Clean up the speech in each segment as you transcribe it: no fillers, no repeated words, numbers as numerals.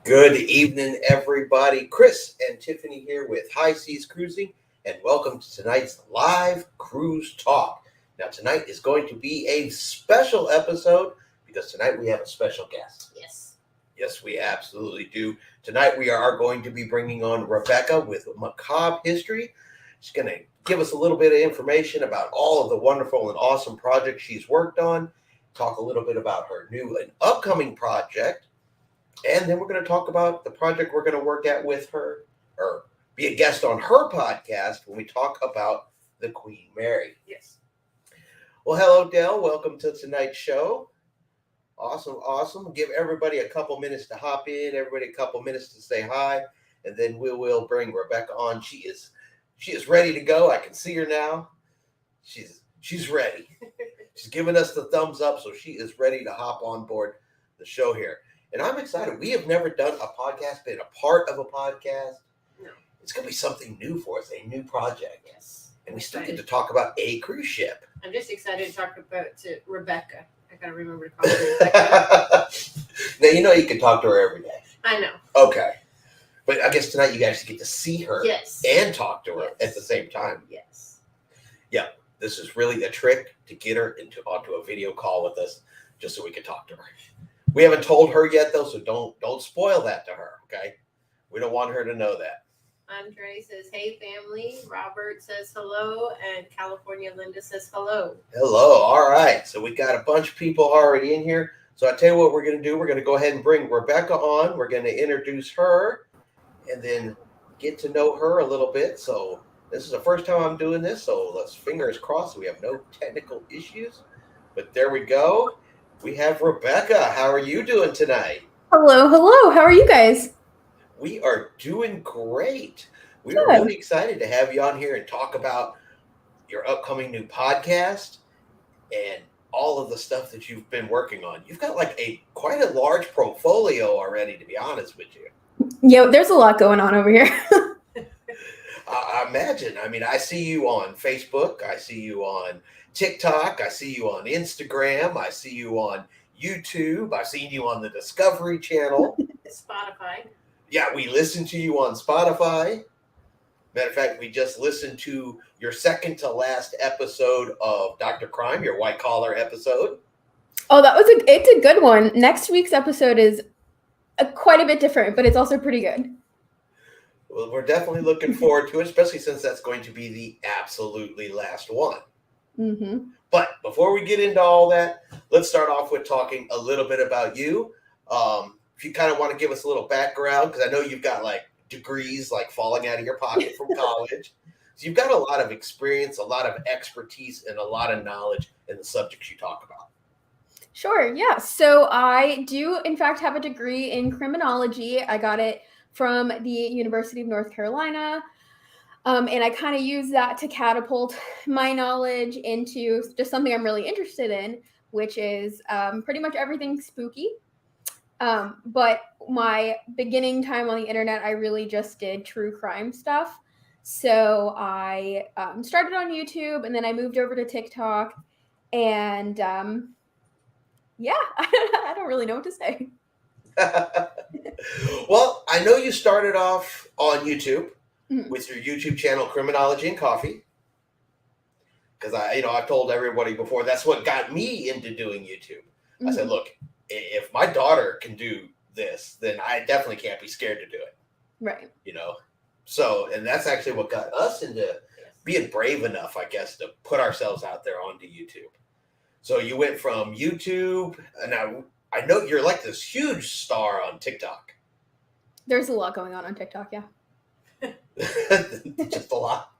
Good evening, everybody. Chris and Tiffany here with High Seas Cruising, and welcome to tonight's live cruise talk. Now, tonight is going to be a special episode because tonight we have a special guest. Yes, we absolutely do. Tonight we are going to be bringing on Rebekah with Macabre History. She's going to give us a little bit of information about all of the wonderful and awesome projects she's worked on, talk a little bit about her new and upcoming project, and then we're going to talk about the project we're going to work at with her, or be a guest on her podcast when we talk about the Queen Mary. Yes. Well, hello, Dell. Welcome to tonight's show. Awesome. Give everybody a couple minutes to hop in, everybody a couple minutes to say hi, and then we will bring Rebekah on. She is ready to go. I can see her now. She's ready. She's giving us the thumbs up, so she is ready to hop on board the show here. And I'm excited. We have never done a podcast, been a part of a podcast. No. It's going to be something new for us, a new project. Yes. And we still get to talk about a cruise ship. I'm just excited to talk about Rebekah. I got to remember to call her Rebekah. Now, you can talk to her every day. I know. Okay. But I guess tonight you guys get to see her and talk to her at the same time. Yes. Yeah. This is really a trick to get her onto a video call with us just so we can talk to her. We haven't told her yet, though, so don't spoil that to her, okay? We don't want her to know that. Andre says, hey, family. Robert says hello. And California Linda says hello. Hello. All right. So we got a bunch of people already in here. So I tell you what we're going to do. We're going to go ahead and bring Rebekah on. We're going to introduce her and then get to know her a little bit. So this is the first time I'm doing this, so let's fingers crossed we have no technical issues. But there we go. We have Rebekah. How are you doing tonight? Hello. How are you guys? We are doing great. We are really excited to have you on here and talk about your upcoming new podcast and all of the stuff that you've been working on. You've got quite a large portfolio already, to be honest with you. Yeah, there's a lot going on over here. I imagine. I mean, I see you on Facebook. I see you on TikTok. I see you on Instagram. I see you on YouTube. I've seen you on the Discovery Channel. Spotify. Yeah, we listen to you on Spotify. Matter of fact, we just listened to your second to last episode of Dr. Crime, your white collar episode. Oh, it's a good one. Next week's episode is quite a bit different, but it's also pretty good. Well, we're definitely looking forward to it, especially since that's going to be the absolutely last one. Mm-hmm. But before we get into all that, let's start off with talking a little bit about you. If you kind of want to give us a little background, because I know you've got like degrees like falling out of your pocket from college. So you've got a lot of experience, a lot of expertise, and a lot of knowledge in the subjects you talk about. Sure, yeah. So I do, in fact, have a degree in criminology. I got it from the University of North Carolina. And I kind of use that to catapult my knowledge into just something I'm really interested in, which is pretty much everything spooky. But my beginning time on the internet, I really just did true crime stuff. So I started on YouTube, and then I moved over to TikTok. And yeah, I don't really know what to say. Well, I know you started off on YouTube with your YouTube channel, Criminology and Coffee. Because I've told everybody before, that's what got me into doing YouTube. I said, look, if my daughter can do this, then I definitely can't be scared to do it. Right. So, and that's actually what got us into being brave enough, I guess, to put ourselves out there onto YouTube. So you went from YouTube, and I know you're like this huge star on TikTok. There's a lot going on TikTok, yeah. Just a lot.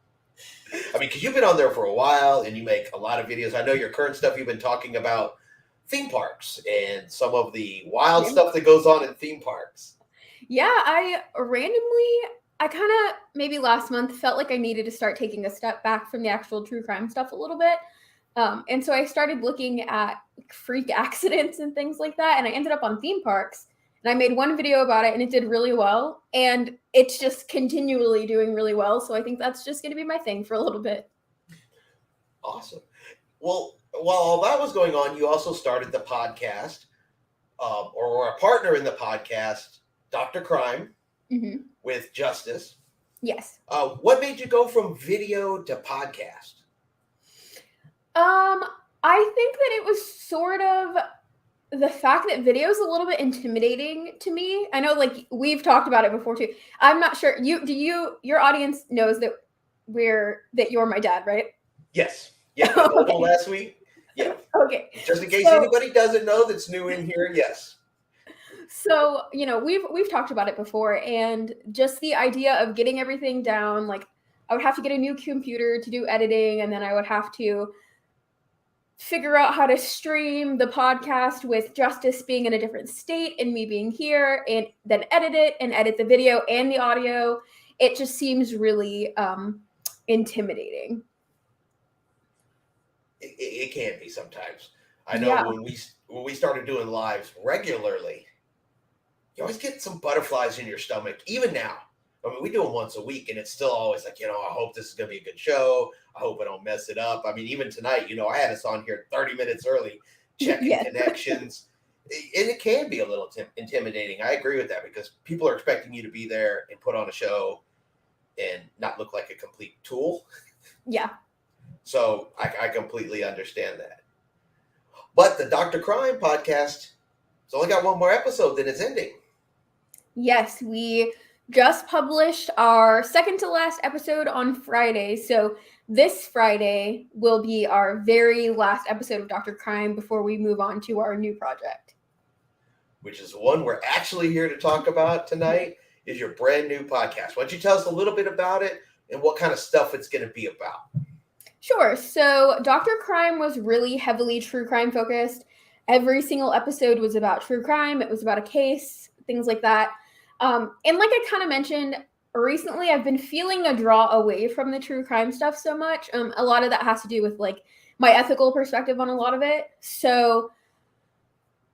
I mean, because you've been on there for a while, and you make a lot of videos. I know your current stuff, you've been talking about theme parks and some of the wild stuff that goes on in theme parks. Yeah, I kind of maybe last month felt like I needed to start taking a step back from the actual true crime stuff a little bit. And so I started looking at freak accidents and things like that. And I ended up on theme parks, and I made one video about it, and it did really well. And it's just continually doing really well. So I think that's just going to be my thing for a little bit. Awesome. Well, while all that was going on, you also started the podcast, or were a partner in the podcast, Dr. Crime, with Justice. Yes. What made you go from video to podcast? I think that it was sort of the fact that video is a little bit intimidating to me. I know, like, we've talked about it before too. I'm not sure. Your audience knows that you're my dad, right? Yes. Yeah. I told them last week. Yeah. Okay. Just in case anybody doesn't know that's new in here, yes. So, we've talked about it before, and just the idea of getting everything down, like I would have to get a new computer to do editing, and then I would have to figure out how to stream the podcast with Justice being in a different state and me being here, and then edit the video and the audio. It just seems really intimidating. It can be sometimes. I know when we started doing lives regularly, you always get some butterflies in your stomach. Even now, I mean, we do them once a week, and it's still always like, I hope this is going to be a good show. I hope I don't mess it up. I mean, even tonight, I had us on here 30 minutes early, checking connections. And it can be a little intimidating. I agree with that, because people are expecting you to be there and put on a show and not look like a complete tool. Yeah. So I completely understand that. But the Dr. Crime podcast, it's only got one more episode, then it's ending. Yes, we just published our second to last episode on Friday. So this Friday will be our very last episode of Dr. Crime before we move on to our new project. Which is the one we're actually here to talk about tonight, is your brand new podcast. Why don't you tell us a little bit about it and what kind of stuff it's going to be about? Sure. So Dr. Crime was really heavily true crime focused. Every single episode was about true crime. It was about a case, things like that. And like I kind of mentioned, recently I've been feeling a draw away from the true crime stuff so much. A lot of that has to do with like my ethical perspective on a lot of it. So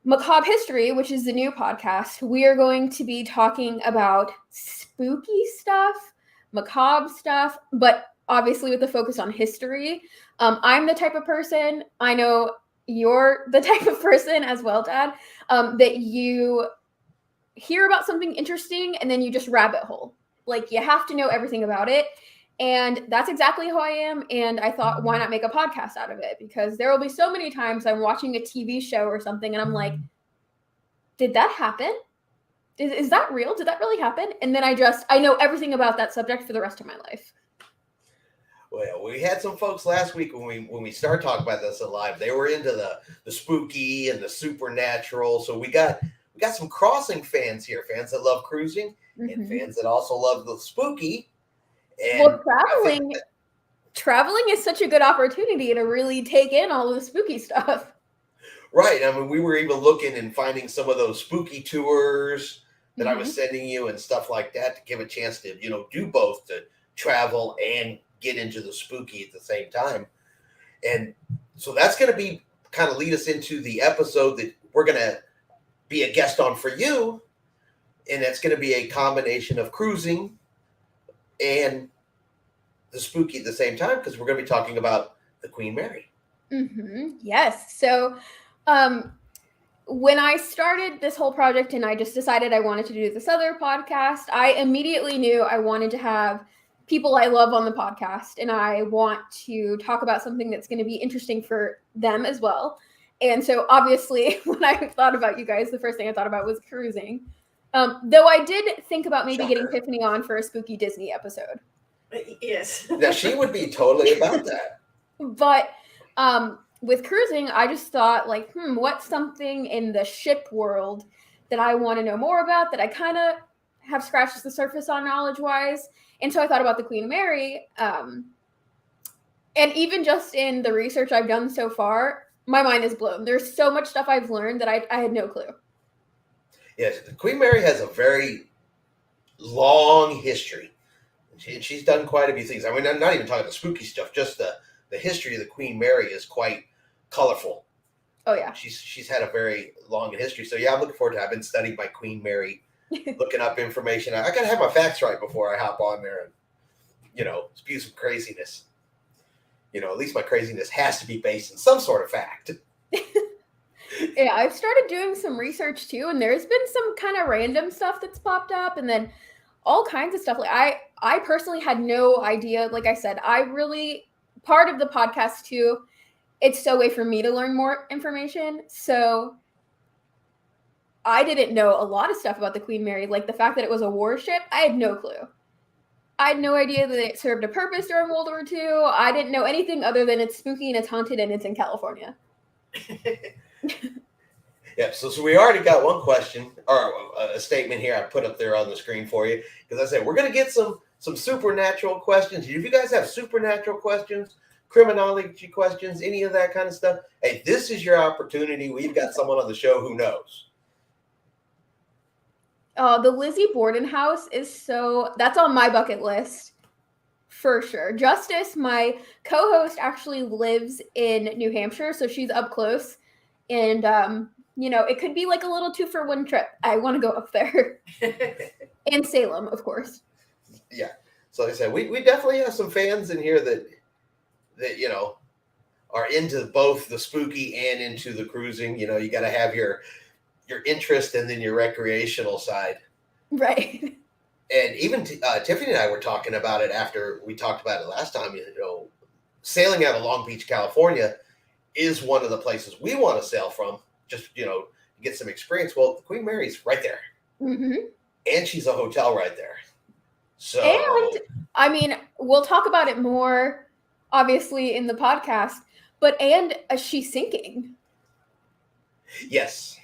Macabre History, which is the new podcast, we are going to be talking about spooky stuff, macabre stuff, but obviously with the focus on history. I'm the type of person, I know you're the type of person as well, Dad, that you hear about something interesting and then you just rabbit hole. Like you have to know everything about it. And that's exactly who I am. And I thought, why not make a podcast out of it? Because there will be so many times I'm watching a TV show or something and I'm like, did that happen? Is that real? Did that really happen? And then I know everything about that subject for the rest of my life. Well, we had some folks last week when we started talking about this live. They were into the spooky and the supernatural. So we got some crossing fans here, fans that love cruising and fans that also love the spooky. And well, traveling is such a good opportunity to really take in all of the spooky stuff. Right. I mean, we were even looking and finding some of those spooky tours that I was sending you and stuff like that to give a chance to, do both, to travel and get into the spooky at the same time. And so that's going to be kind of lead us into the episode that we're going to be a guest on for you. And it's going to be a combination of cruising and the spooky at the same time, because we're going to be talking about the Queen Mary. Yes. So when I started this whole project and I just decided I wanted to do this other podcast, I immediately knew I wanted to have people I love on the podcast, and I want to talk about something that's going to be interesting for them as well. And so obviously when I thought about you guys, the first thing I thought about was cruising. Though I did think about maybe getting Tiffany on for a spooky Disney episode. Yes. Now, she would be totally about that. But with cruising, I just thought, like, what's something in the ship world that I want to know more about, that I kind of have scratched the surface on knowledge-wise? And so I thought about the Queen Mary. And even just in the research I've done so far, my mind is blown. There's so much stuff I've learned that I had no clue. Yes, the Queen Mary has a very long history. She's done quite a few things. I mean, I'm not even talking the spooky stuff. Just the history of the Queen Mary is quite colorful. Oh, yeah. She's had a very long history. So, yeah, I'm looking forward to it. I've been studying my Queen Mary, looking up information. I got to have my facts right before I hop on there and, spew some craziness. At least my craziness has to be based in some sort of fact. Yeah, I've started doing some research too, and there's been some kind of random stuff that's popped up, and then all kinds of stuff. Like I personally had no idea. Like I said, part of the podcast too, it's a way for me to learn more information. So I didn't know a lot of stuff about the Queen Mary, like the fact that it was a warship. I had no clue. I had no idea that it served a purpose during World War II. I didn't know anything other than it's spooky and it's haunted and it's in California. Yeah, so we already got one question or a statement here I put up there on the screen for you, because I said we're going to get some supernatural questions. If you guys have supernatural questions, criminology questions, any of that kind of stuff, hey, this is your opportunity. We've got someone on the show who knows. The Lizzie Borden house that's on my bucket list for sure. Justice, my co-host, actually lives in New Hampshire, so she's up close. And, it could be like a little 2-for-1 trip. I want to go up there. And Salem, of course. Yeah. So like I said, we definitely have some fans in here that are into both the spooky and into the cruising. You got to have your interest and then your recreational side. Right. And even Tiffany and I were talking about it after we talked about it last time. Sailing out of Long Beach, California is one of the places we want to sail from, just, to get some experience. Well, the Queen Mary's right there. And she's a hotel right there. So, and I mean, we'll talk about it more, obviously, in the podcast, but she's sinking. Yes.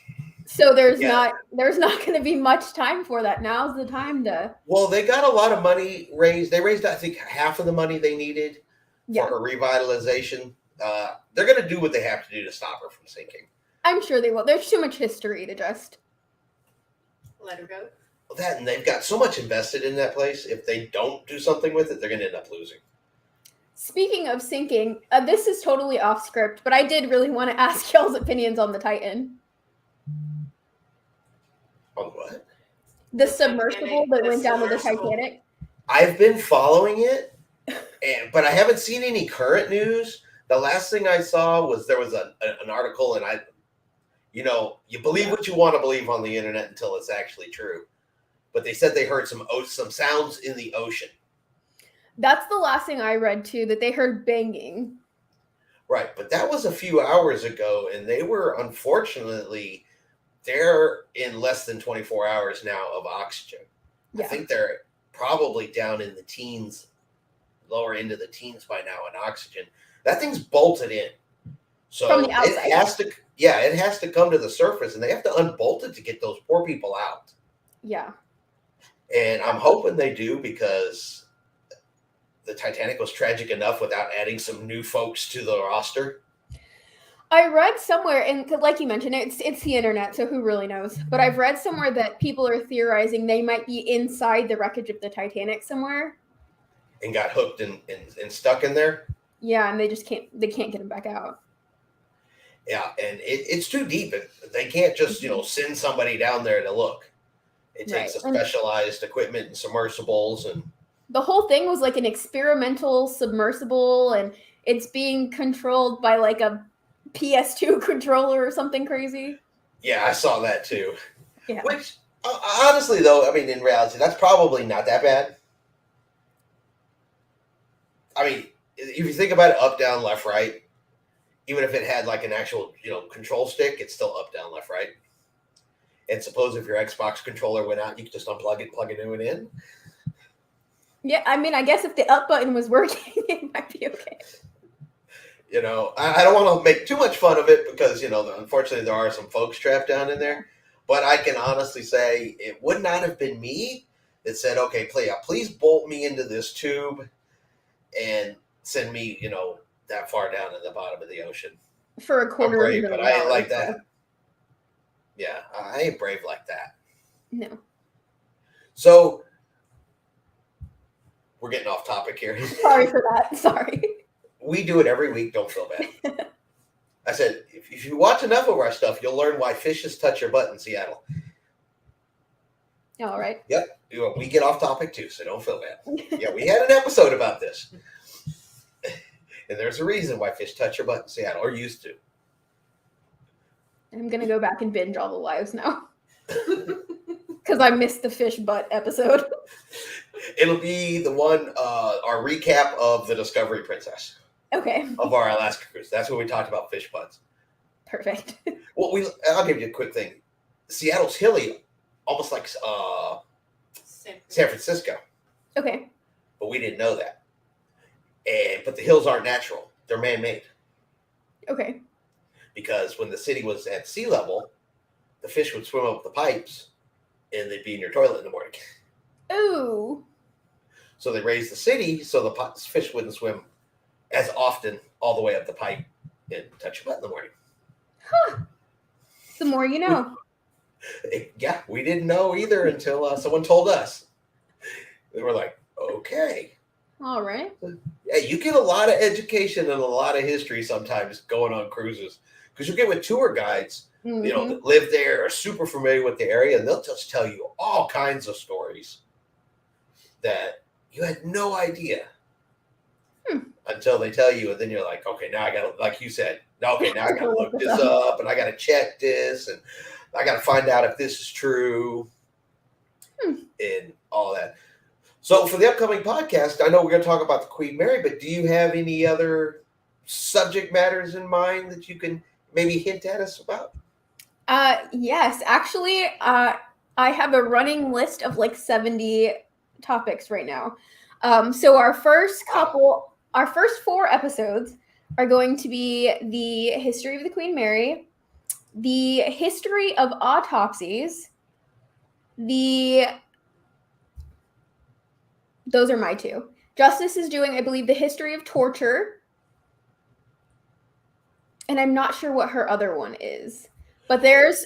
So there's not going to be much time for that. Now's the time to. Well, they got a lot of money raised. They raised, I think, half of the money they needed for her revitalization. They're going to do what they have to do to stop her from sinking. I'm sure they will. There's too much history to just let her go. Well, that, and they've got so much invested in that place. If they don't do something with it, they're going to end up losing. Speaking of sinking, this is totally off script, but I did really want to ask y'all's opinions on the Titan. On what? The submersible that went down with the Titanic. I've been following it, But I haven't seen any current news. The last thing I saw was there was an article, and you believe what you want to believe on the internet until it's actually true. But they said they heard some sounds in the ocean. That's the last thing I read too, that they heard banging. Right, but that was a few hours ago, and they were, unfortunately, they're in less than 24 hours now of oxygen. Yeah. I think they're probably down in the teens, lower into the teens by now in oxygen. That thing's bolted in. So from the outside. It has to come to the surface, and they have to unbolt it to get those poor people out. Yeah. And I'm hoping they do, because the Titanic was tragic enough without adding some new folks to the roster. I read somewhere, and like you mentioned, it's the internet, so who really knows? But I've read somewhere that people are theorizing they might be inside the wreckage of the Titanic somewhere. And got hooked and stuck in there? Yeah, and they can't get them back out. Yeah, and it's too deep. They can't just, send somebody down there to look. It takes a specialized equipment and submersibles. And the whole thing was like an experimental submersible, and it's being controlled by like a PS2 controller or something crazy. Yeah, I saw that too. Yeah. Which, honestly, though, I mean, in reality, that's probably not that bad. I mean, if you think about it, up, down, left, right, even if it had like an actual, control stick, it's still up, down, left, right. And suppose if your Xbox controller went out, you could just unplug it, plug a new one in. Yeah, I mean, I guess if the up button was working, it might be okay. I don't want to make too much fun of it because, unfortunately there are some folks trapped down in there. But I can honestly say it would not have been me that said, okay, please bolt me into this tube and send me, that far down in the bottom of the ocean. For a quarter I'm brave, but I ain't like that. Yeah, I ain't brave like that. No. So, we're getting off topic here. Sorry for that. Sorry. We do it every week. Don't feel bad. I said, if you watch enough of our stuff, you'll learn why fishes touch your butt in Seattle. All right. Yep. We get off topic too, so don't feel bad. Yeah, we had an episode about this. And there's a reason why fish touch your butt in Seattle, or used to. I'm going to go back and binge all the lives now. Because I missed the fish butt episode. It'll be the one, our recap of the Discovery Princess. Okay. Of our Alaska cruise. That's when we talked about fish butts. Perfect. Well, I'll give you a quick thing. Seattle's hilly, almost like San Francisco. Okay. But we didn't know that. But the hills aren't natural. They're man-made. Okay. Because when the city was at sea level, the fish would swim up the pipes and they'd be in your toilet in the morning. Ooh. So they raised the city so the fish wouldn't swim as often all the way up the pipe and touch your butt in the morning. Huh. The more you know. We didn't know either until someone told us. We were like, okay. All right. Yeah, you get a lot of education and a lot of history sometimes going on cruises. Because you get with tour guides, that live there, are super familiar with the area, and they'll just tell you all kinds of stories that you had no idea until they tell you, and then you're like, okay, now I gotta, like you said, okay, now I gotta look this up, and I gotta check this, and I gotta find out if this is true, and all that. So for the upcoming podcast, I know we're gonna talk about the Queen Mary, but do you have any other subject matters in mind that you can maybe hint at us about? Yes, actually, I have a running list of like 70 topics right now. So our first 4 episodes are going to be the history of the Queen Mary, the history of autopsies, those are my 2. Justice is doing, I believe, the history of torture. And I'm not sure what her other one is. But there's...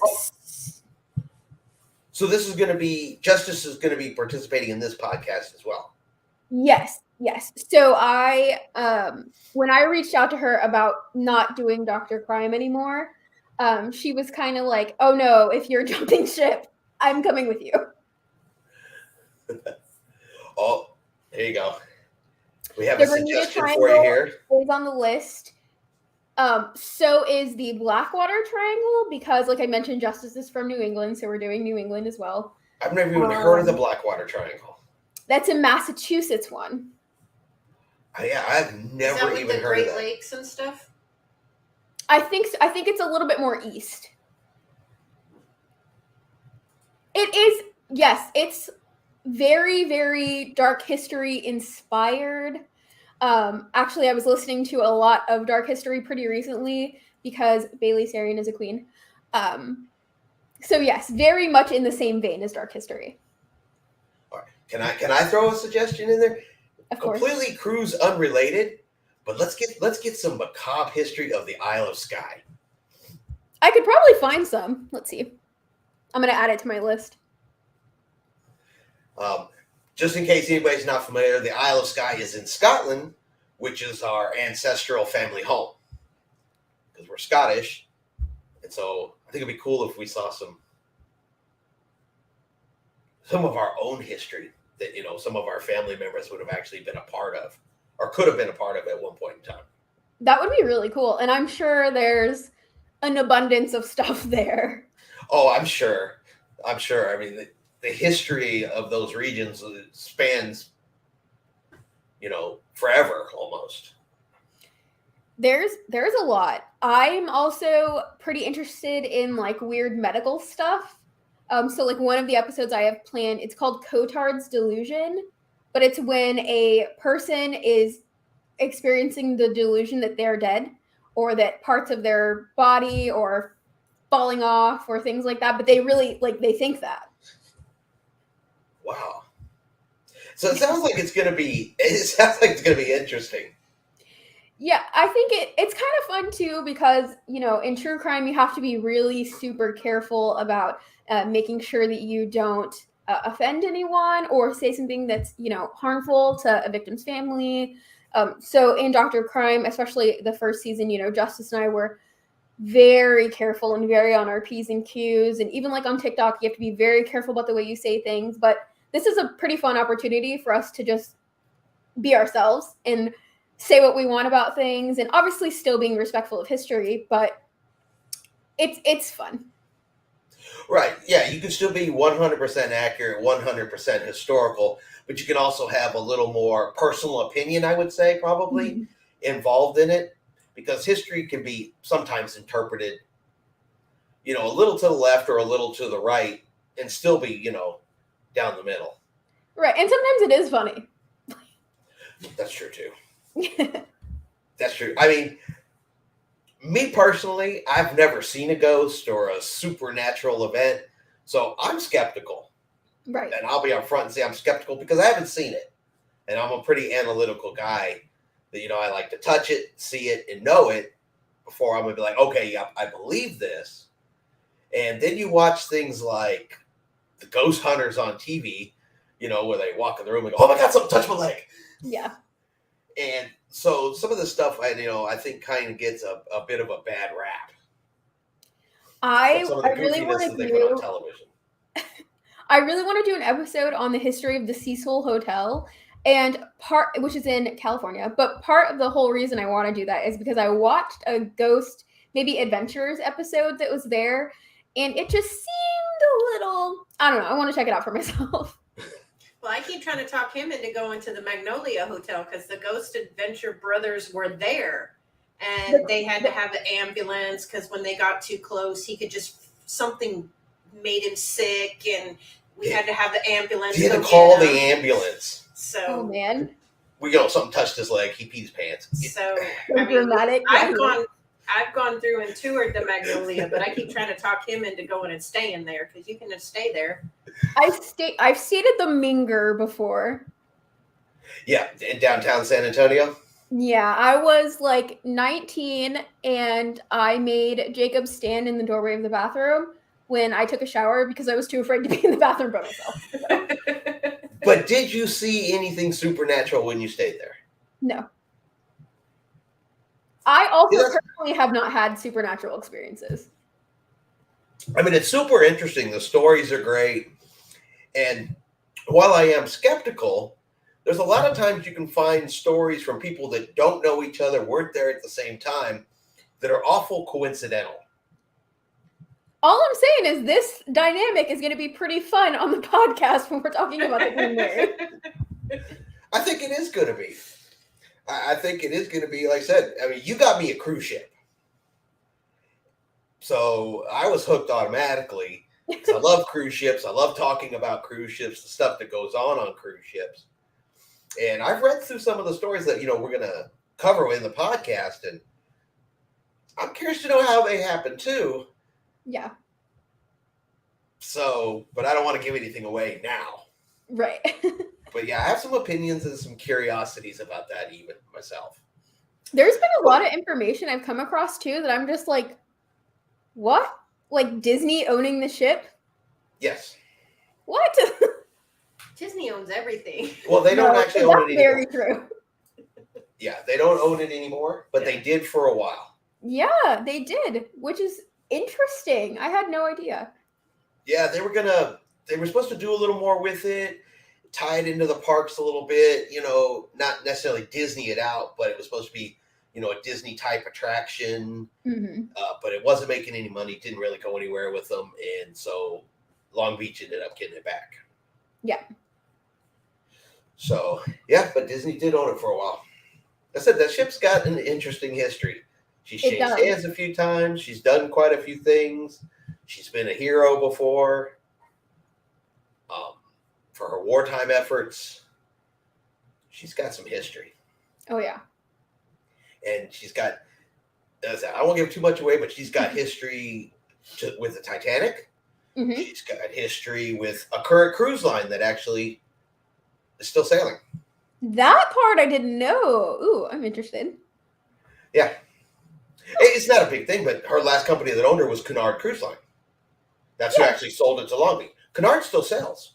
So this is going to be... Justice is going to be participating in this podcast as well. Yes. So when I reached out to her about not doing Dr. Crime anymore, she was kind of like, oh no, if you're jumping ship, I'm coming with you. Oh, there you go. We have The a Bermuda suggestion for you Triangle here. is on the list. So is the Blackwater Triangle, because like I mentioned, Justice is from New England, so we're doing New England as well. I've never even heard of the Blackwater Triangle. That's a Massachusetts one. Yeah, I've Is that never with even the heard Great of that. Lakes and stuff? I think it's a little bit more east. It is, yes, it's very, very dark history inspired. Actually, I was listening to a lot of dark history pretty recently because Bailey Sarian is a queen. So yes, very much in the same vein as dark history. All right. Can I throw a suggestion in there? Of course. Completely cruise unrelated, but let's get some macabre history of the Isle of Skye. I could probably find some. Let's see. I'm going to add it to my list. Just in case anybody's not familiar, the Isle of Skye is in Scotland, which is our ancestral family home. Because we're Scottish. And so I think it'd be cool if we saw some of our own history that, some of our family members would have actually been a part of or could have been a part of at one point in time. That would be really cool. And I'm sure there's an abundance of stuff there. Oh, I'm sure. I mean, the history of those regions spans, forever almost. There's a lot. I'm also pretty interested in like weird medical stuff. So like one of the episodes I have planned, it's called Cotard's Delusion, but it's when a person is experiencing the delusion that they're dead or that parts of their body or falling off or things like that, but they really they think that. Wow. So it sounds like it's going to be interesting. Yeah, I think it's kind of fun too because, in true crime, you have to be really super careful about making sure that you don't offend anyone or say something that's, harmful to a victim's family. So in Dr. Crime, especially the first season, Justice and I were very careful and very on our P's and Q's. And even like on TikTok, you have to be very careful about the way you say things. But this is a pretty fun opportunity for us to just be ourselves and say what we want about things, and obviously still being respectful of history, but it's fun. Right. Yeah, you can still be 100% accurate, 100% historical, but you can also have a little more personal opinion, I would say, probably involved in it, because history can be sometimes interpreted, a little to the left or a little to the right and still be, down the middle. Right. And sometimes it is funny. That's true too. That's true. I mean, me personally, I've never seen a ghost or a supernatural event, so I'm skeptical. Right. And I'll be up front and say I'm skeptical because I haven't seen it. And I'm a pretty analytical guy that, I like to touch it, see it, and know it before I'm going to be like, okay, yeah, I believe this. And then you watch things like the ghost hunters on TV, where they walk in the room and go, oh my God, something touched my leg. Yeah. And so some of the stuff, I think kind of gets a bit of a bad rap. I really want to do on television. I really want to do an episode on the history of the Cecil Hotel, and which is in California. But part of the whole reason I want to do that is because I watched a Ghost Maybe Adventures episode that was there, and it just seemed a little, I don't know, I want to check it out for myself. Well, I keep trying to talk him into going to the Magnolia Hotel because the Ghost Adventure brothers were there. And they had to have an ambulance because when they got too close, something made him sick, and we had to have the ambulance. He had to call the ambulance. So, oh man, something touched his leg. He peed his pants. So dramatic. I've gone through and toured the Magnolia, but I keep trying to talk him into going and staying there because you can just stay there. I've stayed at the Minger before. Yeah, in downtown San Antonio. Yeah, I was like 19 and I made Jacob stand in the doorway of the bathroom when I took a shower because I was too afraid to be in the bathroom by myself. So. But did you see anything supernatural when you stayed there? No. I also personally have not had supernatural experiences. I mean, it's super interesting. The stories are great. And while I am skeptical, there's a lot of times you can find stories from people that don't know each other, weren't there at the same time, that are awful coincidental. All I'm saying is this dynamic is going to be pretty fun on the podcast when we're talking about the Queen Mary. I think it is going to be. I think it is going to be, like I said, I mean, you got me a cruise ship. So I was hooked automatically. Because I love cruise ships. I love talking about cruise ships, the stuff that goes on cruise ships. And I've read through some of the stories that, we're going to cover in the podcast. And I'm curious to know how they happen too. Yeah. So, but I don't want to give anything away now. Right. But yeah, I have some opinions and some curiosities about that even myself. There's been a lot of information I've come across too that I'm just like, what? Like Disney owning the ship? Yes. What? Disney owns everything. Well, they don't actually own it anymore. Very true. Yeah, they don't own it anymore, but they did for a while. Yeah, they did, which is interesting. I had no idea. Yeah, they were supposed to do a little more with it, tie it into the parks a little bit, not necessarily Disney it out, but it was supposed to be, a Disney type attraction. Mm-hmm. But it wasn't making any money, didn't really go anywhere with them. And so Long Beach ended up getting it back. Yeah. So, yeah, but Disney did own it for a while. I said that ship's got an interesting history. She's changed hands a few times. She's done quite a few things. She's been a hero before for her wartime efforts. She's got some history. Oh, yeah. And she's got, I won't give too much away, but she's got history with the Titanic. Mm-hmm. She's got history with a current cruise line that actually is still sailing. That part I didn't know. Ooh, I'm interested. Yeah. It's not a big thing, but her last company that owned her was Cunard Cruise Line. That's who actually sold it to Long Beach. Cunard still sells.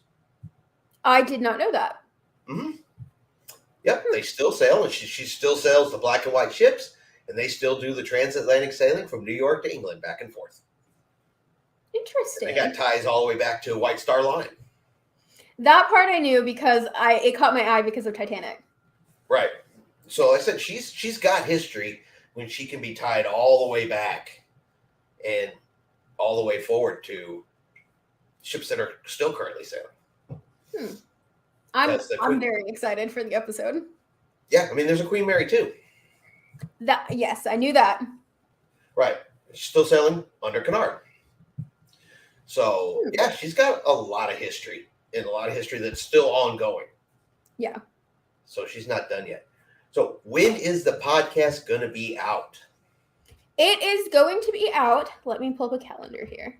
I did not know that. Mm-hmm. Yep, they still sail, and she still sells the black and white ships, and they still do the transatlantic sailing from New York to England, back and forth. Interesting. And they got ties all the way back to White Star Line. That part I knew because it caught my eye because of Titanic. Right. So like I said, she's got history when she can be tied all the way back and all the way forward to ships that are still currently sailing. I'm very excited for the episode. Yeah, I mean, there's a Queen Mary too. Yes, I knew that. Right. She's still sailing under Cunard. So, yeah, she's got a lot of history, and a lot of history that's still ongoing. Yeah. So she's not done yet. So when is the podcast going to be out? It is going to be out. Let me pull up a calendar here.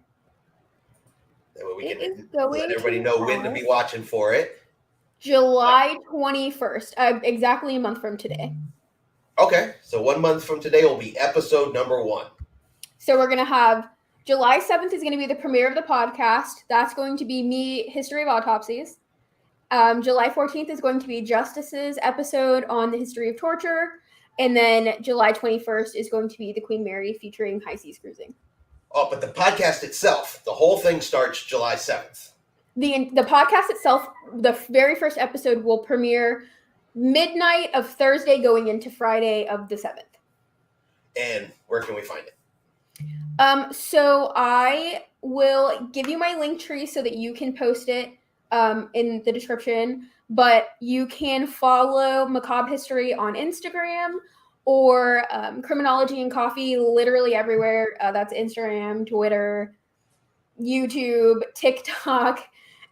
That way we can let everybody know when to be watching for it. July 21st, exactly a month from today. Okay, so 1 month from today will be episode number 1. So we're going to have July 7th is going to be the premiere of the podcast. That's going to be me, History of Autopsies. July 14th is going to be Justice's episode on the history of torture. And then July 21st is going to be the Queen Mary featuring High Seas Cruising. Oh, but the podcast itself, the whole thing starts July 7th. The podcast itself, the very first episode will premiere midnight of Thursday going into Friday of the 7th. And where can we find it? So I will give you my link tree so that you can post it in the description, but you can follow Macabre History on Instagram or Criminology and Coffee literally everywhere. That's Instagram, Twitter, YouTube, TikTok.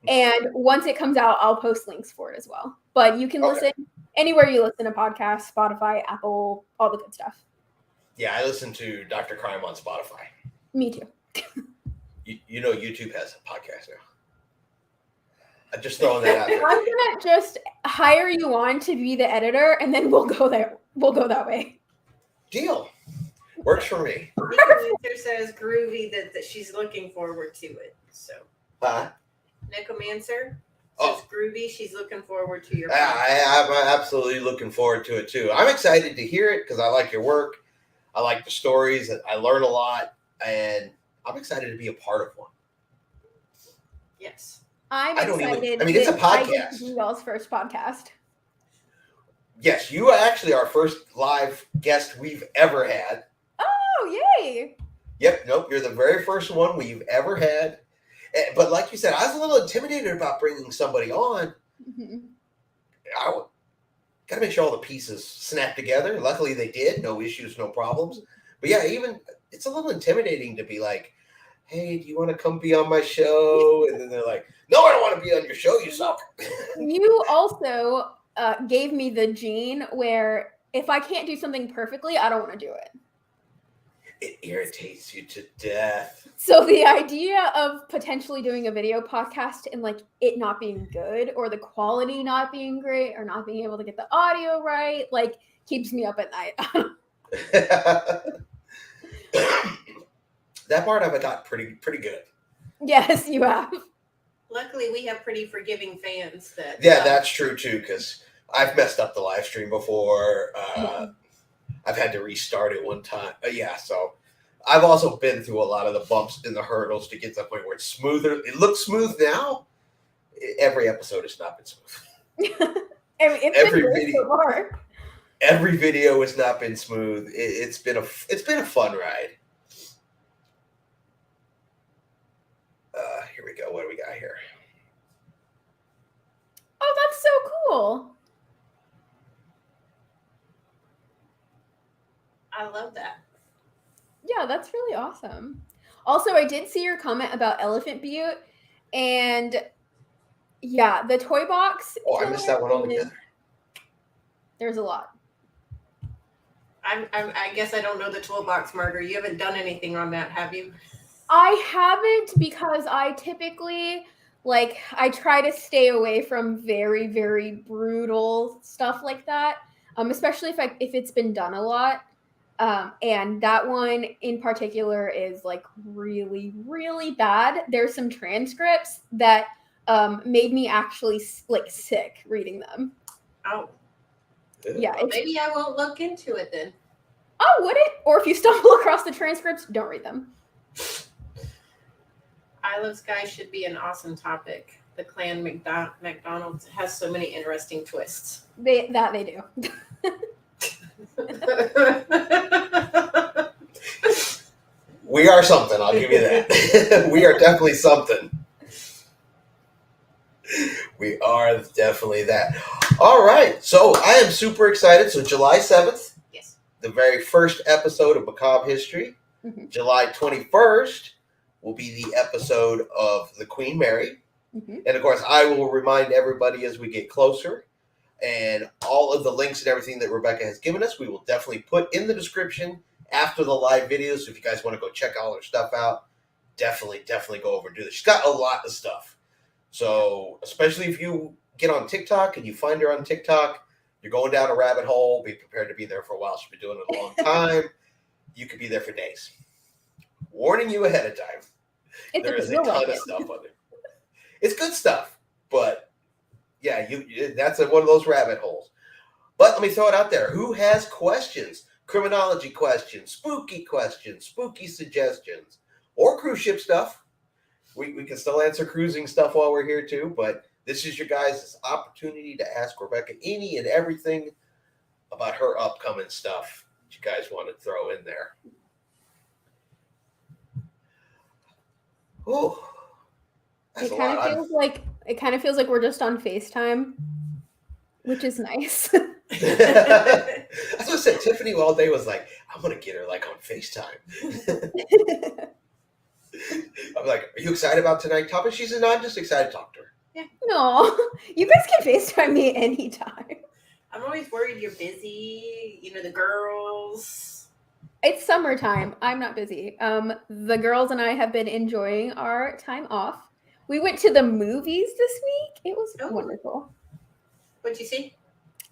And once it comes out, I'll post links for it as well. But you can listen anywhere you listen to podcasts, Spotify, Apple, all the good stuff. Yeah, I listen to Dr. Crime on Spotify. Me too. You know YouTube has a podcast now. I'm just throwing that out there. I'm gonna just hire you on to be the editor, and then we'll go there. We'll go that way. Deal. Works for me. Necromancer says groovy that she's looking forward to it. So. Necromancer says groovy. She's looking forward to your. I'm absolutely looking forward to it too. I'm excited to hear it because I like your work. I like the stories. I learn a lot, and I'm excited to be a part of one. Yes. I'm excited. I mean, it's a podcast. Y'all's first podcast. Yes, you are actually our first live guest we've ever had. Oh, yay! Yep, nope, you're the very first one we've ever had. But like you said, I was a little intimidated about bringing somebody on. Mhm. I got to make sure all the pieces snap together. Luckily, they did. No issues, no problems. But yeah, even it's a little intimidating to be like, hey, do you want to come be on my show? And then they're like, no, I don't want to be on your show. You suck. You also gave me the gene where if I can't do something perfectly, I don't want to do it. It irritates you to death. So the idea of potentially doing a video podcast and like it not being good or the quality not being great or not being able to get the audio right, like keeps me up at night. That part I've got pretty good. Yes, you have. Luckily, we have pretty forgiving fans. Yeah, that's true too, because I've messed up the live stream before. I've had to restart it one time. Yeah, so I've also been through a lot of the bumps and the hurdles to get to the point where it's smoother. It looks smooth now. Every episode has not been smooth. Every video has not been smooth. It's been a fun ride. Here we go. What do we got here? Oh, that's so cool. I love that. Yeah, that's really awesome. Also, I did see your comment about Elephant Butte, and yeah, the toy box. Oh, I missed that one altogether. There's a lot. I guess I don't know the toolbox murder. You haven't done anything on that, have you? I haven't, because I typically I try to stay away from very, very brutal stuff like that. Especially if it's been done a lot. And that one in particular is like really, really bad. There's some transcripts that made me actually like sick reading them. Oh. Yeah. Well, maybe I won't look into it then. Oh, would it? Or if you stumble across the transcripts, don't read them. I Love Sky should be an awesome topic. The Clan McDonald's has so many interesting twists. They do. We are something, I'll give you that. We are definitely something. We are definitely that. All right, so I am super excited. So July 7th, yes, the very first episode of Macabre History. Mm-hmm. July 21st will be the episode of The Queen Mary. Mm-hmm. And of course, I will remind everybody as we get closer. And all of the links and everything that Rebekah has given us, we will definitely put in the description after the live videos. So if you guys want to go check all her stuff out, definitely go over and do this. She's got a lot of stuff. So especially if you get on TikTok and you find her on TikTok, you're going down a rabbit hole. Be prepared to be there for a while. She's been doing it a long time. You could be there for days. Warning you ahead of time. There is a ton of stuff on there. It's good stuff, but yeah, that's one of those rabbit holes. But let me throw it out there. Who has questions? Criminology questions, spooky suggestions, or cruise ship stuff. We can still answer cruising stuff while we're here too, but this is your guys' opportunity to ask Rebekah any and everything about her upcoming stuff that you guys want to throw in there. Oh, it kind of feels like we're just on FaceTime, which is nice. That's what I said. Tiffany all day was like, I'm gonna get her like on FaceTime. I'm like, are you excited about tonight's topic? She said, no, I'm just excited to talk to her. Yeah. No, you guys can FaceTime me anytime. I'm always worried you're busy. You know, the girls. It's summertime. I'm not busy. The girls and I have been enjoying our time off. We went to the movies this week. It was wonderful. What'd you see?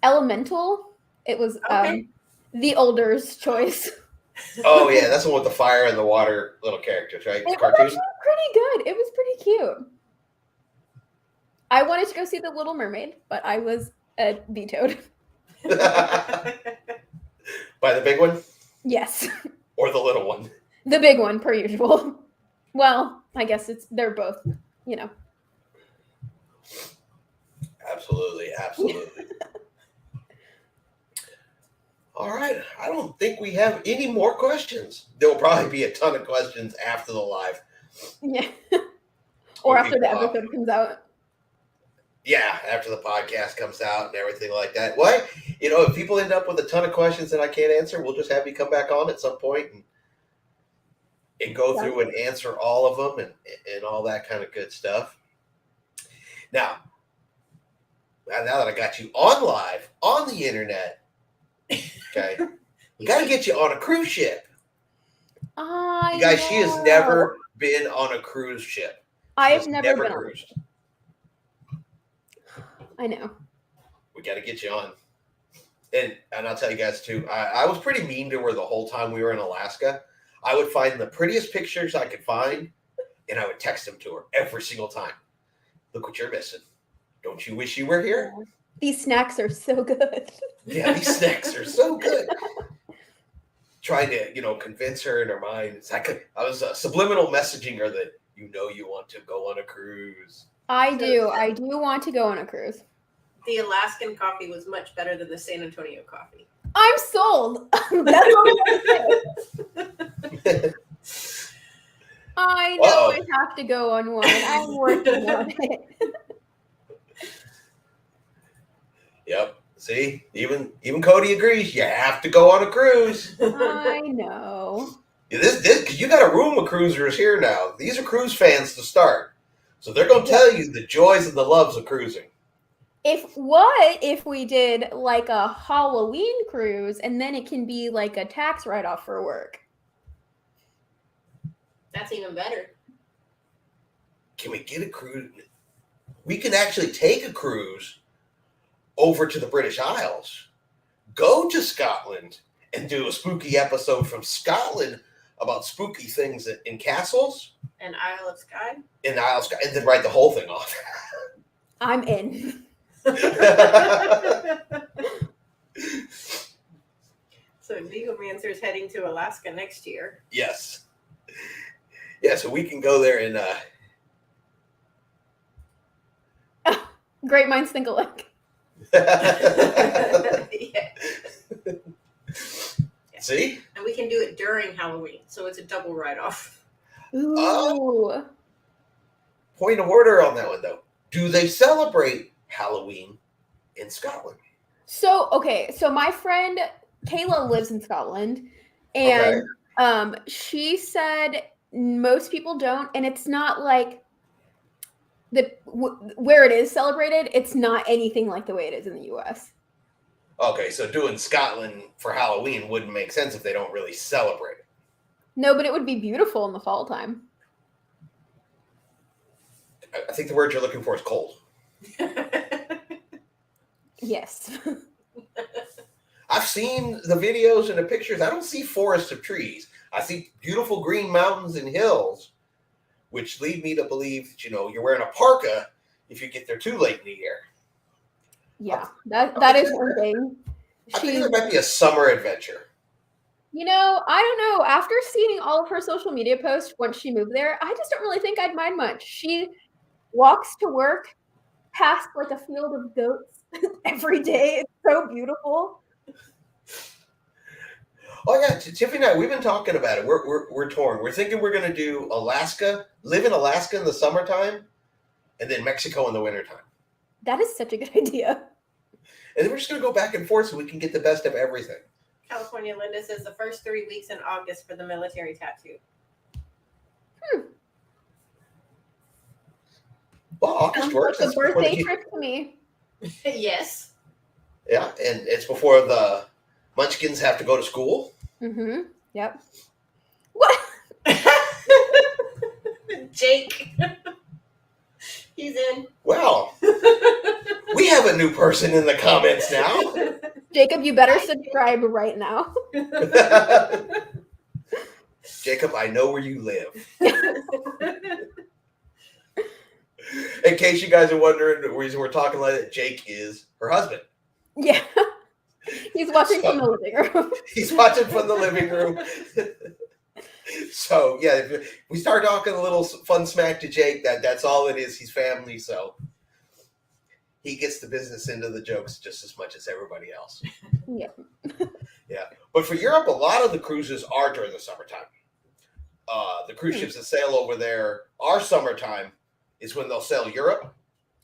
Elemental. It was the older's choice. Oh yeah, that's the one with the fire and the water little characters, right? It was actually pretty good. It was pretty cute. I wanted to go see The Little Mermaid, but I was vetoed. By the big one? Yes. Or the little one? The big one, per usual. Well, I guess they're both, you know. Absolutely. All right. I don't think we have any more questions. There will probably be a ton of questions after the live. Yeah. Or When after the people, episode comes out. yeah, after the podcast comes out and everything like that. Well, if people end up with a ton of questions that I can't answer, we'll just have you come back on at some point and go through and answer all of them and all that kind of good stuff. Now that I got you on live, on the internet, okay, we got to get you on a cruise ship. You guys, she has never been on a cruise ship. I have never been cruised. I know. We got to get you on. And I'll tell you guys too, I was pretty mean to her the whole time we were in Alaska. I would find the prettiest pictures I could find, and I would text them to her every single time. Look what you're missing. Don't you wish you were here? These snacks are so good. Yeah, these snacks are so good. Trying to, convince her in her mind. It's like I was subliminal messaging her that you want to go on a cruise. I do want to go on a cruise. The Alaskan coffee was much better than the San Antonio coffee. I'm sold. That's what I'm saying. I know I have to go on one. I'm working on it. Yep. See, even Cody agrees. You have to go on a cruise. I know. This you got a room of cruisers here now. These are cruise fans to start, so they're going to tell you the joys and the loves of cruising. If we did like a Halloween cruise, and then it can be like a tax write-off for work? That's even better. Can we get a cruise? We can actually take a cruise over to the British Isles, go to Scotland, and do a spooky episode from Scotland about spooky things in castles. And Isle of Skye? In Isle of Skye, and then write the whole thing off. I'm in. So Negomancer is heading to Alaska next year. Yes. Yeah, so we can go there and great minds think alike. Yeah. See? And we can do it during Halloween, so it's a double write-off. Ooh. Point of order on that one, though. Do they celebrate Halloween in Scotland? So my friend Kayla lives in Scotland, and she said most people don't, and it's not like where it is celebrated, it's not anything like the way it is in the U.S. Okay, so doing Scotland for Halloween wouldn't make sense if they don't really celebrate it. No, but it would be beautiful in the fall time. I think the word you're looking for is cold. Yes. I've seen the videos and the pictures. I don't see forests of trees. I see beautiful green mountains and hills, which lead me to believe that, you're wearing a parka if you get there too late in the year. Yeah, that is one thing. I think there might be a summer adventure. I don't know. After seeing all of her social media posts once she moved there, I just don't really think I'd mind much. She walks to work past like a field of goats every day. It's so beautiful. Oh yeah, Tiffany and I, we've been talking about it. We're torn. We're thinking we're going to do Alaska, live in Alaska in the summertime, and then Mexico in the wintertime. That is such a good idea. And then we're just going to go back and forth so we can get the best of everything. California Linda says the first 3 weeks in August for the military tattoo. Well, August works. It's a birthday trip to me. Yes. Yeah, and it's before the Munchkins have to go to school. Mm-hmm. Yep. What? Jake. He's in. Well, we have a new person in the comments now. Jacob, you better subscribe right now. Jacob, I know where you live. In case you guys are wondering, the reason we're talking like that, Jake is her husband. Yeah. He's watching from the living room. He's watching from the living room. So, yeah, if we start talking a little fun smack to Jake, that's all it is. He's family, so he gets the business end of the jokes just as much as everybody else. Yeah. Yeah. But for Europe, a lot of the cruises are during the summertime. The cruise ships that sail over there, our summertime is when they'll sail Europe.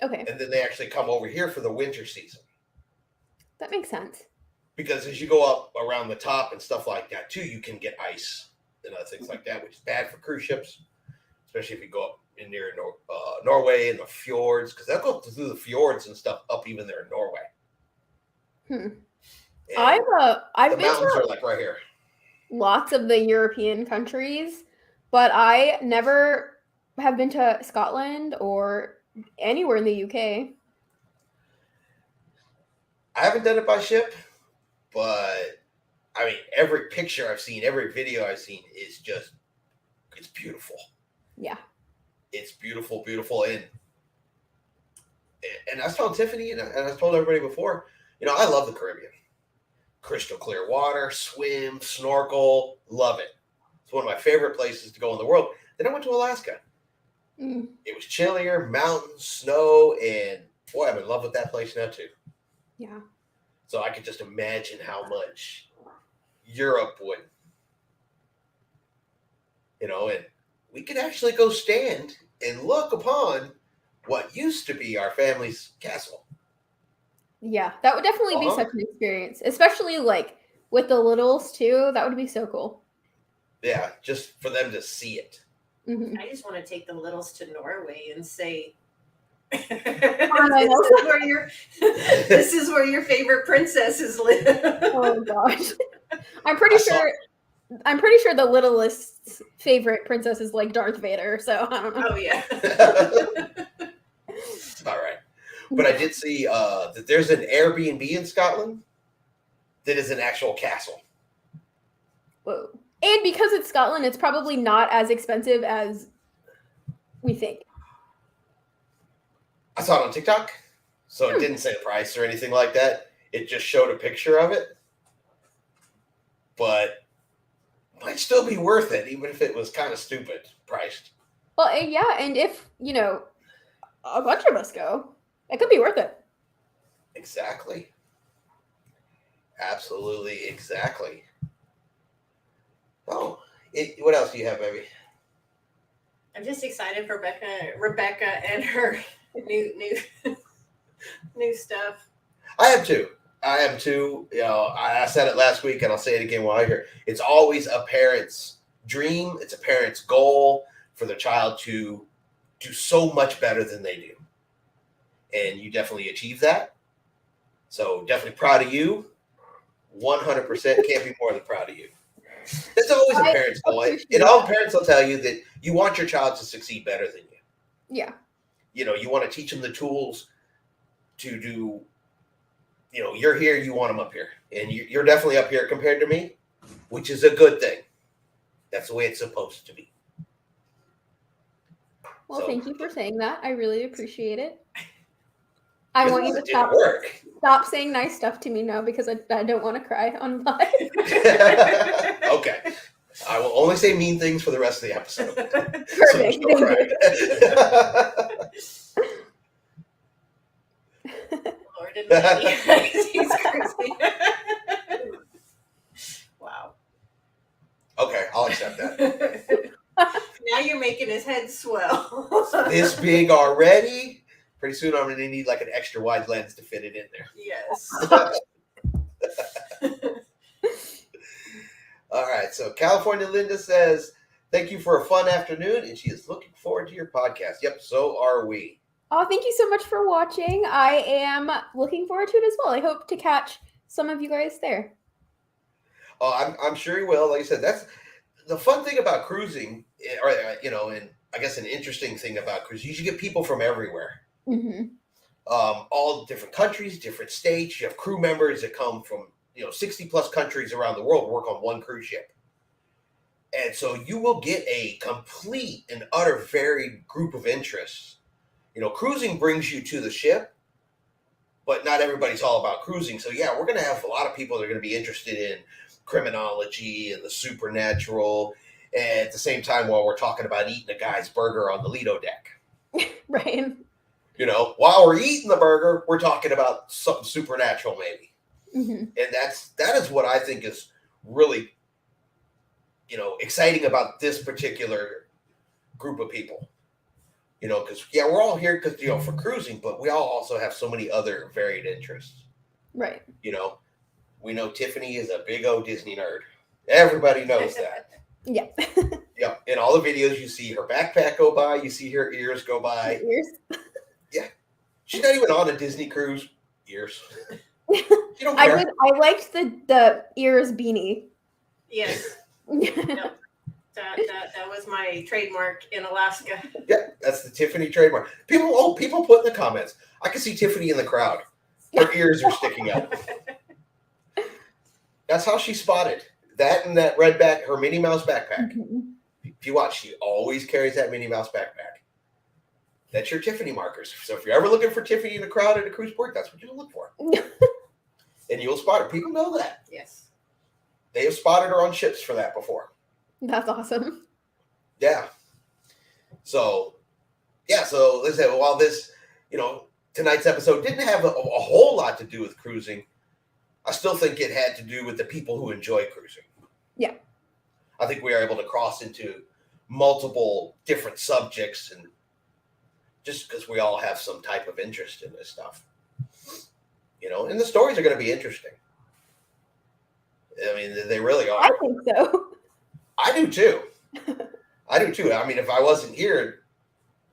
Okay. And then they actually come over here for the winter season. That makes sense. Because as you go up around the top and stuff like that, too, you can get ice and other things like that, which is bad for cruise ships, especially if you go up in near Norway and the fjords, because they'll go through the fjords and stuff up even there in Norway. I've the been mountains to are like right here. lots of the European countries, but I never have been to Scotland or anywhere in the UK. I haven't done it by ship, but I mean, every picture I've seen, every video I've seen is just, it's beautiful. Yeah. It's beautiful, beautiful. And I was telling Tiffany, and I told everybody before, I love the Caribbean. Crystal clear water, swim, snorkel, love it. It's one of my favorite places to go in the world. Then I went to Alaska. It was chillier, mountains, snow, and boy, I'm in love with that place now too. Yeah. So I could just imagine how much Europe would, and we could actually go stand and look upon what used to be our family's castle. Yeah, that would definitely be such an experience, especially like with the littles too. That would be so cool. Yeah, just for them to see it. Mm-hmm. I just want to take the littles to Norway and say, this is where your favorite princesses live. Oh gosh, I'm pretty sure the littlest favorite princess is like Darth Vader. So I don't know. Oh yeah. All right. But I did see that there's an Airbnb in Scotland that is an actual castle. Whoa. And because it's Scotland, it's probably not as expensive as we think. I saw it on TikTok, so it didn't say the price or anything like that. It just showed a picture of it. But it might still be worth it, even if it was kind of stupid priced. Well, yeah, and if, a bunch of us go, it could be worth it. Exactly. Absolutely, exactly. Oh, what else do you have, baby? I'm just excited for Rebekah and her new stuff. I am too. I said it last week, and I'll say it again while I'm here. It's always a parent's dream. It's a parent's goal for their child to do so much better than they do. And you definitely achieve that. So definitely proud of you. 100% can't be more than proud of you. It's always a parent's goal. And all parents will tell you that you want your child to succeed better than you. Yeah. You want to teach them the tools to do, you're here, you want them up here. And you're definitely up here compared to me, which is a good thing. That's the way it's supposed to be. Well, thank you for saying that. I really appreciate it. I want you to stop saying nice stuff to me now because I don't want to cry on live. Okay. I will only say mean things for the rest of the episode. Perfect. Lord and He's crazy. Wow. Okay, I'll accept that. Now you're making his head swell. This big already? Pretty soon I'm going to need like an extra wide lens to fit it in there. Yes. All right. So California Linda says, thank you for a fun afternoon. And she is looking forward to your podcast. Yep. So are we. Oh, thank you so much for watching. I am looking forward to it as well. I hope to catch some of you guys there. Oh, I'm sure you will. Like I said, that's the fun thing about cruising, or, and I guess an interesting thing about cruising, you get people from everywhere. Mm-hmm. All different countries, different states. You have crew members that come from 60 plus countries around the world work on one cruise ship, and so you will get a complete and utter varied group of interests. Cruising brings you to the ship, but not everybody's all about cruising. So yeah, we're going to have a lot of people that are going to be interested in criminology and the supernatural, and at the same time while we're talking about eating a guy's burger on the Lido deck. Right. While we're eating the burger, we're talking about something supernatural, maybe. Mm-hmm. And that is what I think is really, exciting about this particular group of people. Because we're all here because for cruising, but we all also have so many other varied interests. Right. We know Tiffany is a big old Disney nerd. Everybody knows that. Yeah. Yeah. In all the videos, you see her backpack go by, you see her ears go by. Ears. Yeah. She's not even on a Disney cruise. Ears. She don't care. I liked the ears beanie. Yes. Yep. That was my trademark in Alaska. Yeah, that's the Tiffany trademark. People put in the comments. I can see Tiffany in the crowd. Her ears are sticking out. That's how she's spotted. That and that red her Minnie Mouse backpack. Mm-hmm. If you watch, she always carries that Minnie Mouse backpack. That's your Tiffany markers. So if you're ever looking for Tiffany in a crowd at a cruise port, that's what you look for. And you'll spot her. People know that. Yes. They have spotted her on ships for that before. That's awesome. Yeah. So let's say, while this, tonight's episode didn't have a whole lot to do with cruising, I still think it had to do with the people who enjoy cruising. Yeah. I think we are able to cross into multiple different subjects, and just because we all have some type of interest in this stuff, and the stories are going to be interesting. I mean, they really are. I think so. I do too. I mean, if I wasn't here,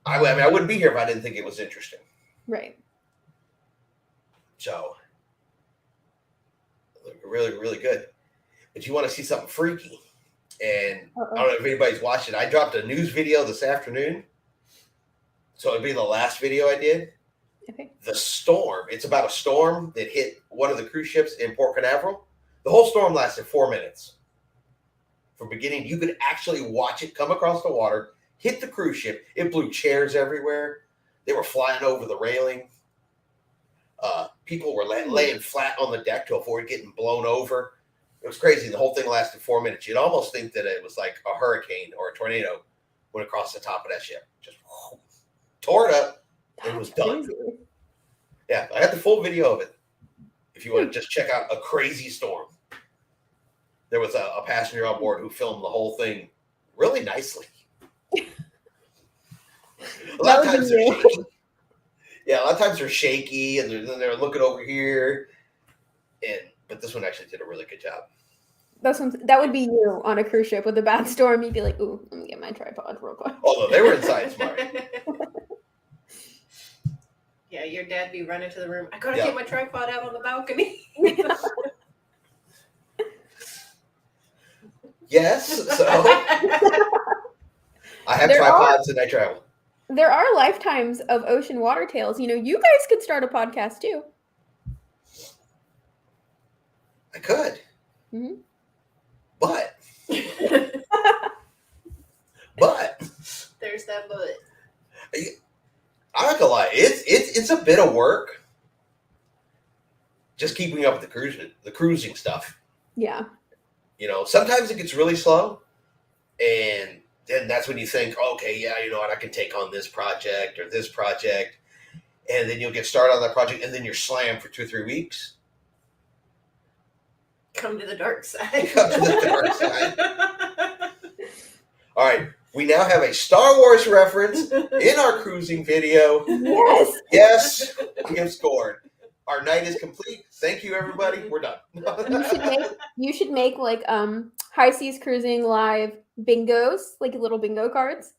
I wouldn't be here if I didn't think it was interesting. Right. So, really, really good. But you want to see something freaky, and I don't know if anybody's watching. I dropped a news video this afternoon, so it'd be the last video I did. Okay. The storm. It's about a storm that hit one of the cruise ships in Port Canaveral. The whole storm lasted 4 minutes. From beginning, you could actually watch it come across the water, hit the cruise ship. It blew chairs everywhere. They were flying over the railing. People were laying flat on the deck to avoid getting blown over. It was crazy. The whole thing lasted 4 minutes. You'd almost think that it was like a hurricane or a tornado went across the top of that ship. Just tore it up and was done. Crazy. Yeah, I got the full video of it. If you want to just check out a crazy storm. There was a passenger on board who filmed the whole thing really nicely. A lot of times they're shaky. Yeah, a lot of times they're shaky, and they're looking over here. But this one actually did a really good job. That would be you on a cruise ship with a bad storm. You'd be like, "Ooh, let me get my tripod real quick." Although they were inside smart. Yeah, your dad be running to the room. I gotta get my tripod out on the balcony. Yes, so I have tripods and I travel. There are lifetimes of ocean water tales. You guys could start a podcast too. I could. Mm-hmm. But There's that but. I'm not gonna lie, it's a bit of work just keeping up with the cruising stuff. Yeah. Sometimes it gets really slow, and then that's when you think, okay, yeah, you know what, I can take on this project or this project, and then you'll get started on that project, and then you're slammed for 2 or 3 weeks. Come to the dark side. Come to the dark side. All right, we now have a Star Wars reference in our cruising video. Yes. Yes, we have scored. Our night is complete. Thank you, everybody. We're done. You should make like High Seas Cruising live bingos, like little bingo cards.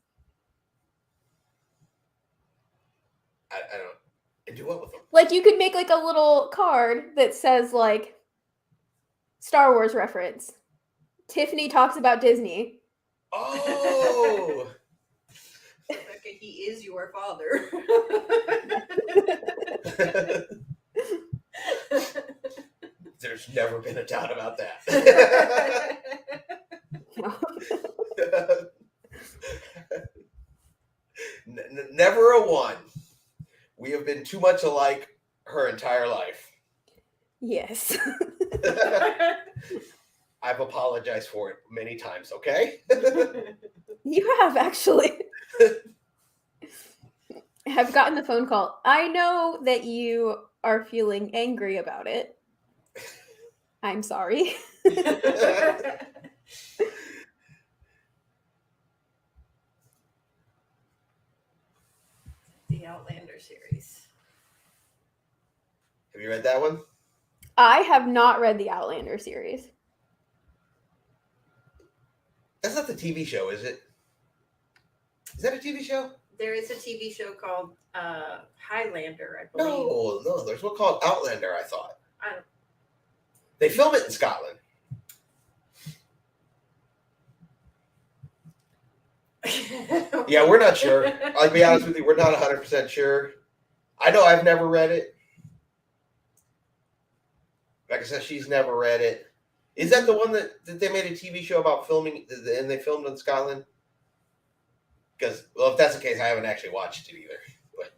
I don't. And do what with them? Like you could make like a little card that says like Star Wars reference. Tiffany talks about Disney. Oh. Rebekah, he is your father. There's never been a doubt about that. Never a one. We have been too much alike her entire life. Yes. I've apologized for it many times, okay? You have actually. Have gotten the phone call. I know that you are feeling angry about it. I'm sorry. The Outlander series. Have you read that one? I have not read the Outlander series. That's not the TV show, is it? Is that a TV show? There is a TV show called Highlander, I believe. No. There's one called Outlander, I thought. I don't. They film it in Scotland. Yeah, we're not sure. I'll be honest with you, we're not 100% sure. I know I've never read it. Like I said, she's never read it. Is that the one that they made a TV show about filming and they filmed in Scotland? Because, well, if that's the case, I haven't actually watched it either. But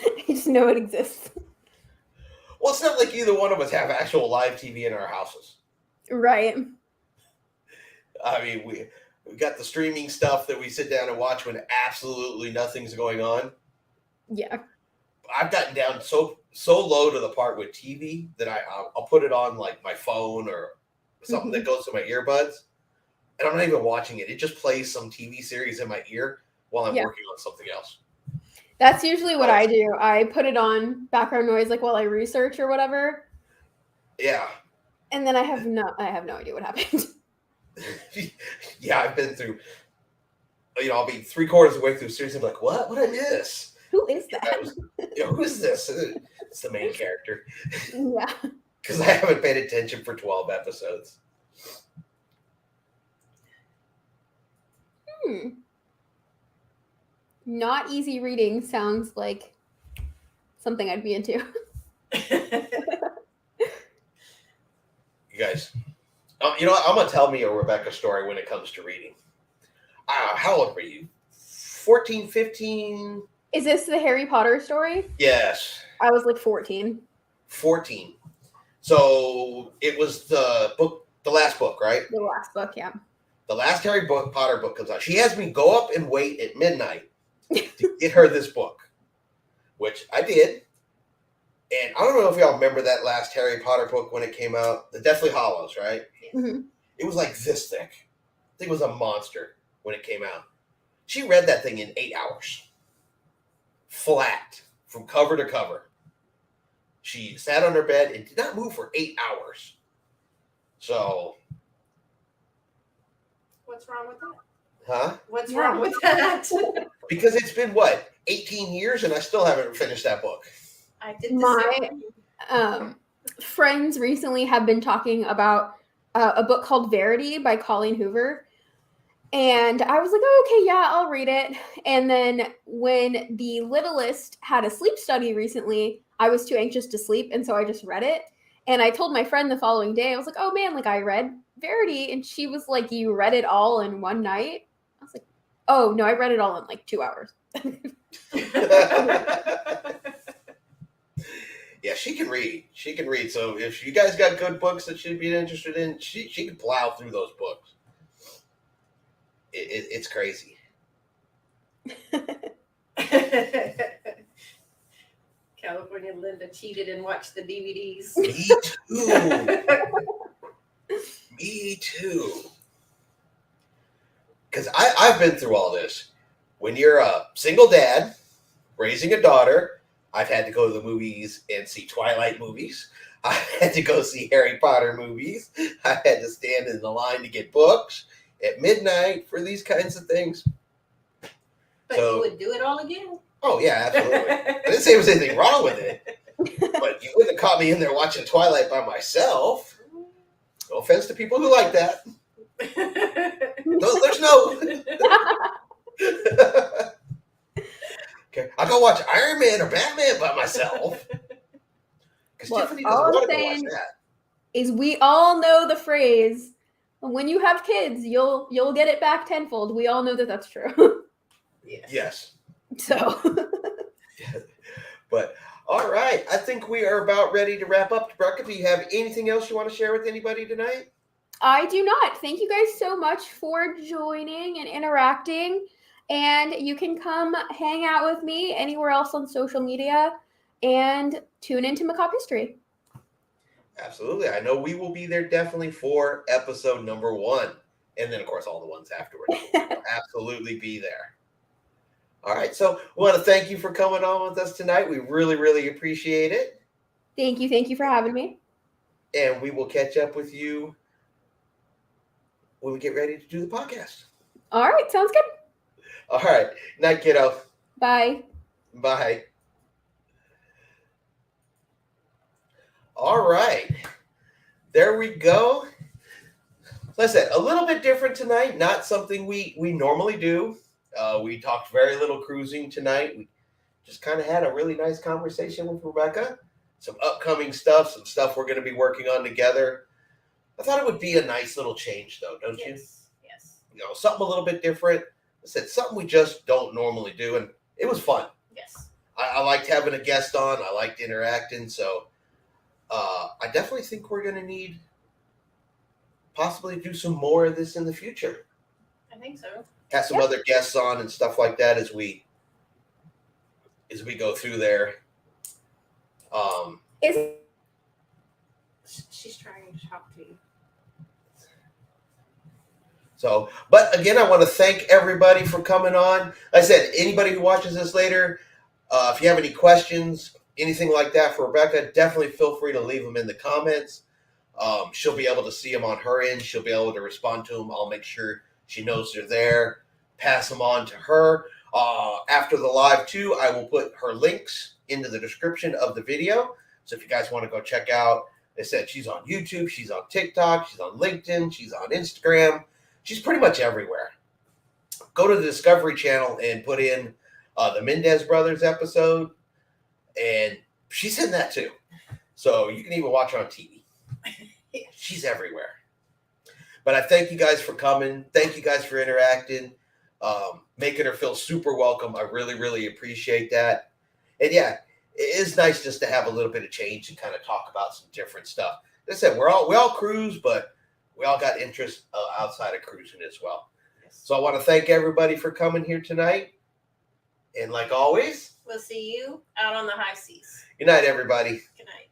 I just know it exists. well, it's not like either one of us have actual live TV in our houses. Right. I mean, we got the streaming stuff that we sit down and watch when absolutely nothing's going on. Yeah. I've gotten down so low to the part with TV that I'll put it on like my phone or something that goes to my earbuds, and I'm not even watching it. It just plays some TV series in my ear while I'm working on something else. That's usually what I do. I put it on background noise like while I research or whatever. Yeah. And then I have no idea what happened. Yeah, I've been through, I'll be 3/4 of the way through a series and be like, what did I miss? Who is that? Who is this? It's the main character. Yeah. Because I haven't paid attention for 12 episodes. Not easy reading sounds like something I'd be into. You guys, you know what? I'm going to tell me a Rebekah story when it comes to reading. How old were you? 14, 15? Is this the Harry Potter story? Yes. I was like 14. 14. So it was the last book, right? The last book, yeah. The last Harry Potter book comes out. She has me go up and wait at midnight to get her this book, which I did. And I don't know if y'all remember that last Harry Potter book when it came out. The Deathly Hallows, right? Mm-hmm. It was like this thick. I think it was a monster when it came out. She read that thing in 8 hours. Flat. From cover to cover. She sat on her bed and did not move for 8 hours. So. What's wrong with that? Huh? What's wrong with that? Because it's been, 18 years and I still haven't finished that book. I did My friends recently have been talking about a book called Verity by Colleen Hoover. And I was like, oh, okay, yeah, I'll read it. And then when the littlest had a sleep study recently, I was too anxious to sleep. And so I just read it. And I told my friend the following day, I was like, oh man, like I read Verity. And she was like, you read it all in one night? I was like, oh no, I read it all in like 2 hours. Yeah, she can read. She can read. So if you guys got good books that she'd be interested in, she can plow through those books. It's crazy. California Linda cheated and watched the DVDs. Me too. Me too. Because I've been through all this. When you're a single dad raising a daughter, I've had to go to the movies and see Twilight movies. I had to go see Harry Potter movies. I had to stand in the line to get books at midnight for these kinds of things. But you would do it all again? Oh, yeah, absolutely. I didn't say there was anything wrong with it. But you wouldn't have caught me in there watching Twilight by myself. No offense to people who like that. No, there's no... Okay, I'll go watch Iron Man or Batman by myself. Because Tiffany doesn't want to go watch that. Is we all know the phrase, when you have kids, you'll get it back tenfold. We all know that that's true. Yes. So. But, all right. I think we are about ready to wrap up. Rebekah, do you have anything else you want to share with anybody tonight? I do not. Thank you guys so much for joining and interacting. And you can come hang out with me anywhere else on social media and tune into Macabre History. Absolutely. I know we will be there definitely for episode number 1. And then, of course, all the ones afterwards. We'll absolutely be there. All right. So we want to thank you for coming on with us tonight. We really, really appreciate it. Thank you. Thank you for having me. And we will catch up with you when we get ready to do the podcast. All right. Sounds good. All right. Night, kiddo. Bye. Bye. All right. There we go. Like I said, a little bit different tonight. Not something we normally do. We talked very little cruising tonight. We just kind of had a really nice conversation with Rebekah. Some upcoming stuff, some stuff we're going to be working on together. I thought it would be a nice little change, though, don't you? Yes. You know, something a little bit different. I said something we just don't normally do, and it was fun. Yes. I liked having a guest on. I liked interacting, so I definitely think we're going to need possibly do some more of this in the future. I think so. Have some other guests on and stuff like that as we go through there. She's trying to talk to you. So, but again, I want to thank everybody for coming on. Like I said, anybody who watches this later, if you have any questions, anything like that for Rebekah, definitely feel free to leave them in the comments. She'll be able to see them on her end. She'll be able to respond to them. I'll make sure she knows they're there. Pass them on to her. After the live too, I will put her links into the description of the video. So if you guys want to go check out, they said she's on YouTube, she's on TikTok, she's on LinkedIn, she's on Instagram. She's pretty much everywhere. Go to the Discovery Channel and put in the Mendez Brothers episode, and she's in that too. So you can even watch her on TV. She's everywhere. But I thank you guys for coming. Thank you guys for interacting, making her feel super welcome. I really, really appreciate that. And yeah, it is nice just to have a little bit of change and kind of talk about some different stuff. Like I said, we all cruise, but we all got interest outside of cruising as well. Yes. So I want to thank everybody for coming here tonight. And like always, We'll see you out on the high seas. good night, everybody. Good night.